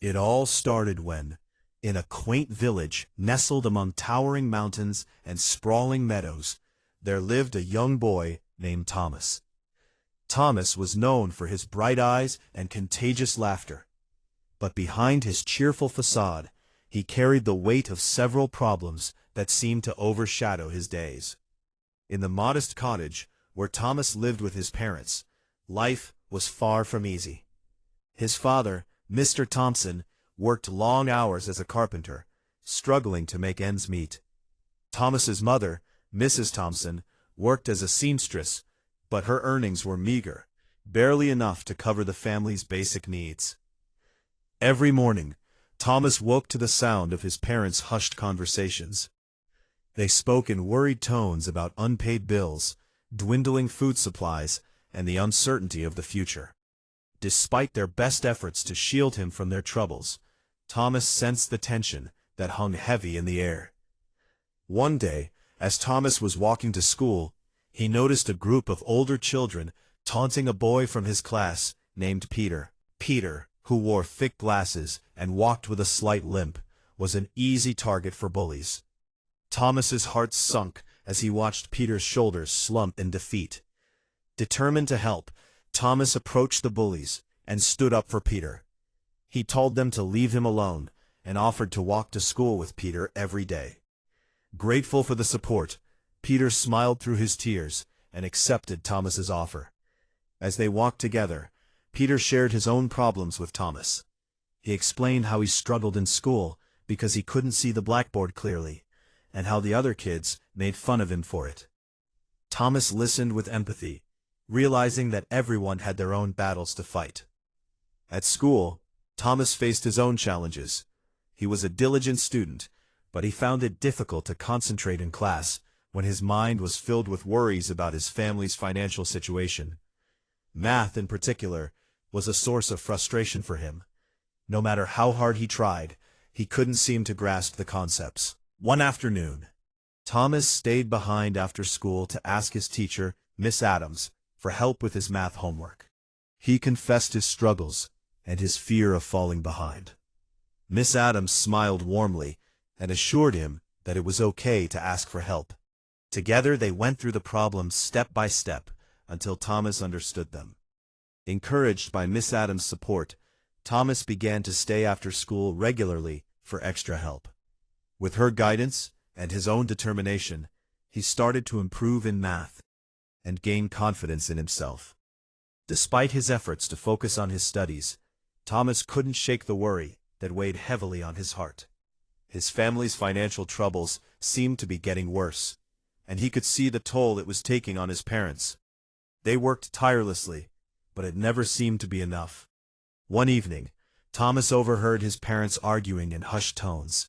It all started when, in a quaint village nestled among towering mountains and sprawling meadows, there lived a young boy named Thomas. Thomas was known for his bright eyes and contagious laughter. But behind his cheerful facade, he carried the weight of several problems that seemed to overshadow his days. In the modest cottage where Thomas lived with his parents, life was far from easy. His father, Mr. Thompson, worked long hours as a carpenter, struggling to make ends meet. Thomas's mother, Mrs. Thompson, worked as a seamstress, but her earnings were meager, barely enough to cover the family's basic needs. Every morning, Thomas woke to the sound of his parents' hushed conversations. They spoke in worried tones about unpaid bills, dwindling food supplies, and the uncertainty of the future. Despite their best efforts to shield him from their troubles, Thomas sensed the tension that hung heavy in the air. One day, as Thomas was walking to school, he noticed a group of older children taunting a boy from his class named Peter. Peter, who wore thick glasses and walked with a slight limp, was an easy target for bullies. Thomas's heart sunk as he watched Peter's shoulders slump in defeat. Determined to help, Thomas approached the bullies and stood up for Peter. He told them to leave him alone and offered to walk to school with Peter every day. Grateful for the support, Peter smiled through his tears and accepted Thomas's offer. As they walked together, Peter shared his own problems with Thomas. He explained how he struggled in school because he couldn't see the blackboard clearly, and how the other kids made fun of him for it. Thomas listened with empathy, realizing that everyone had their own battles to fight. At school, Thomas faced his own challenges. He was a diligent student, but he found it difficult to concentrate in class when his mind was filled with worries about his family's financial situation. Math, in particular, was a source of frustration for him. No matter how hard he tried, he couldn't seem to grasp the concepts. One afternoon, Thomas stayed behind after school to ask his teacher, Miss Adams, for help with his math homework. He confessed his struggles and his fear of falling behind. Miss Adams smiled warmly and assured him that it was okay to ask for help. Together they went through the problems step by step until Thomas understood them. Encouraged by Miss Adams' support, Thomas began to stay after school regularly for extra help. With her guidance and his own determination, he started to improve in math and gain confidence in himself. Despite his efforts to focus on his studies, Thomas couldn't shake the worry that weighed heavily on his heart. His family's financial troubles seemed to be getting worse, and he could see the toll it was taking on his parents. They worked tirelessly, but it never seemed to be enough. One evening, Thomas overheard his parents arguing in hushed tones.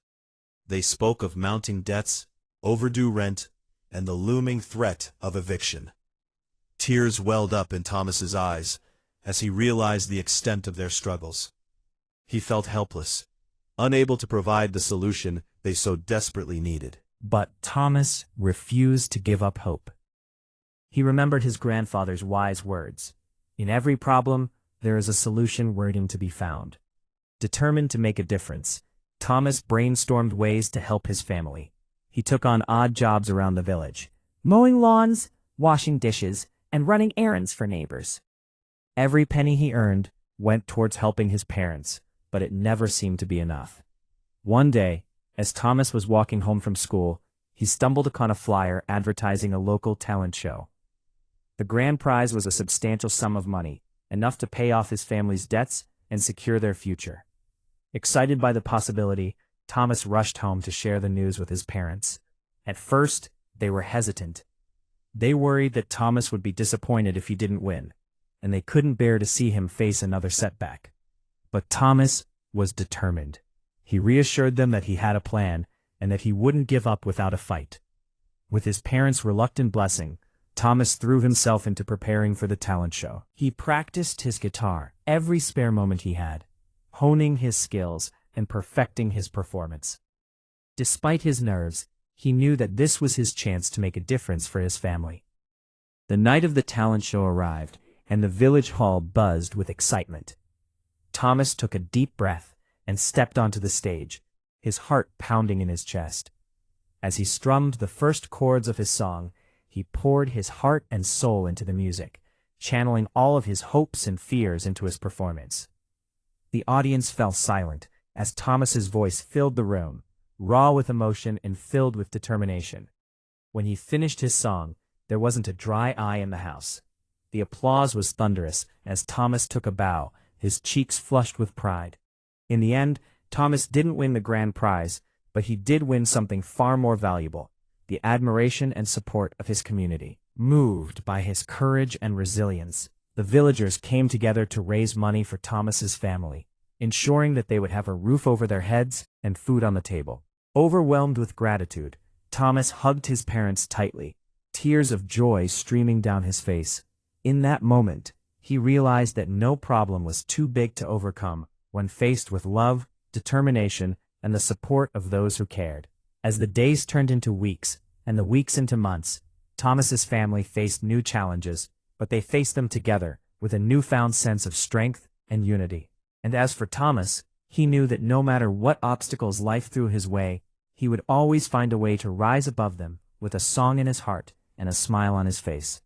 They spoke of mounting debts, overdue rent, and the looming threat of eviction. Tears welled up in Thomas's eyes as he realized the extent of their struggles. He felt helpless, unable to provide the solution they so desperately needed. But Thomas refused to give up hope. He remembered his grandfather's wise words. In every problem, there is a solution waiting to be found. Determined to make a difference, Thomas brainstormed ways to help his family. He took on odd jobs around the village, mowing lawns, washing dishes, and running errands for neighbors. Every penny he earned went towards helping his parents, but it never seemed to be enough. One day, as Thomas was walking home from school, he stumbled upon a flyer advertising a local talent show. The grand prize was a substantial sum of money, enough to pay off his family's debts and secure their future. Excited by the possibility, Thomas rushed home to share the news with his parents. At first, they were hesitant. They worried that Thomas would be disappointed if he didn't win, and they couldn't bear to see him face another setback. But Thomas was determined. He reassured them that he had a plan and that he wouldn't give up without a fight. With his parents' reluctant blessing, Thomas threw himself into preparing for the talent show. He practiced his guitar every spare moment he had, honing his skills and perfecting his performance. Despite his nerves, he knew that this was his chance to make a difference for his family. The night of the talent show arrived, and the village hall buzzed with excitement. Thomas took a deep breath and stepped onto the stage, his heart pounding in his chest. As he strummed the first chords of his song, he poured his heart and soul into the music, channeling all of his hopes and fears into his performance. The audience fell silent as Thomas's voice filled the room, raw with emotion and filled with determination. When he finished his song, there wasn't a dry eye in the house. The applause was thunderous as Thomas took a bow, his cheeks flushed with pride. In the end, Thomas didn't win the grand prize, but he did win something far more valuable: the admiration and support of his community. Moved by his courage and resilience, the villagers came together to raise money for Thomas's family, ensuring that they would have a roof over their heads and food on the table. Overwhelmed with gratitude, Thomas hugged his parents tightly, tears of joy streaming down his face. In that moment, he realized that no problem was too big to overcome when faced with love, determination, and the support of those who cared. As the days turned into weeks, and the weeks into months, Thomas's family faced new challenges, but they faced them together with a newfound sense of strength and unity. And as for Thomas, he knew that no matter what obstacles life threw his way, he would always find a way to rise above them with a song in his heart and a smile on his face.